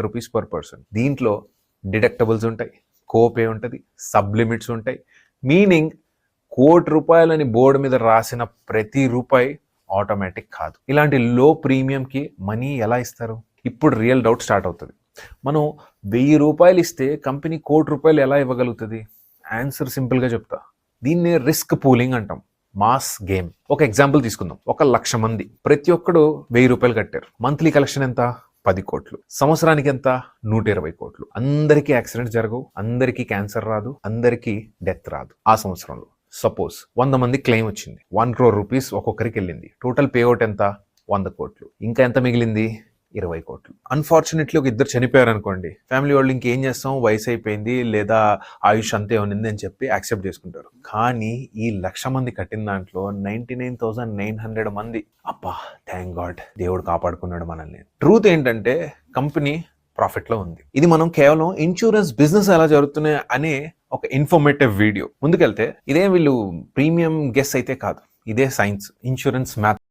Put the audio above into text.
Rupees per person. దీంట్లో deductibles ఉంటాయి, కోపే ఉంటుంది, సబ్ లిమిట్స్ ఉంటాయి. మీనింగ్ ₹1,00,00,000 బోర్డు మీద రాసిన ప్రతి రూపాయి ఆటోమేటిక్ కాదు. ఇలాంటి లో ప్రీమియంకి మనీ ఎలా ఇస్తారు? ఇప్పుడు రియల్ డౌట్ స్టార్ట్ అవుతుంది. మనం ₹1,000 ఇస్తే కంపెనీ ₹1,00,00,000 ఎలా ఇవ్వగలుగుతుంది? ఆన్సర్ సింపుల్గా చెప్తా. దీన్నే రిస్క్ పూలింగ్ అంటాం, మాస్ గేమ్. ఒక ఎగ్జాంపుల్ తీసుకుందాం. 1,00,000 మంది, ప్రతి ఒక్కడు ₹1,000 కట్టారు. మంత్లీ కలెక్షన్ ఎంత? 10 కోట్లు. సంవత్సరానికి ఎంత? 120 కోట్లు. అందరికీ యాక్సిడెంట్స్ జరగవు, అందరికీ క్యాన్సర్ రాదు, అందరికీ డెత్ రాదు. ఆ సంవత్సరంలో సపోజ్ 100 మంది క్లెయిమ్ వచ్చింది, ₹1 crore ఒక్కొక్కరికి వెళ్ళింది. టోటల్ పేఅవుట్ ఎంత? 100 కోట్లు. ఇంకా ఎంత మిగిలింది? 20 కోట్లు. అన్ఫార్చునేట్లీ ఒక ఇద్దరు చనిపోయారు అనుకోండి, ఫ్యామిలీ వాళ్ళు ఇంకేం చేస్తాం, వయసు అయిపోయింది లేదా ఆయుష్ అంతే ఉన్నింది అని చెప్పి యాక్సెప్ట్ చేసుకుంటారు. కానీ ఈ 1,00,000 మంది కట్టిన దాంట్లో 99,900 మంది అబ్బా థ్యాంక్ గాడ్, దేవుడు కాపాడుకున్నాడు మనల్ని. ట్రూత్ ఏంటంటే కంపెనీ ప్రాఫిట్ లో ఉంది. ఇది మనం కేవలం ఇన్సూరెన్స్ బిజినెస్ ఎలా జరుగుతున్నాయి అనే ఒక ఇన్ఫర్మేటివ్ వీడియో. ముందుకెళ్తే ఇదే వీళ్ళు ప్రీమియం గెస్ అయితే కాదు, ఇదే సైన్స్, ఇన్సూరెన్స్ మ్యాథ్.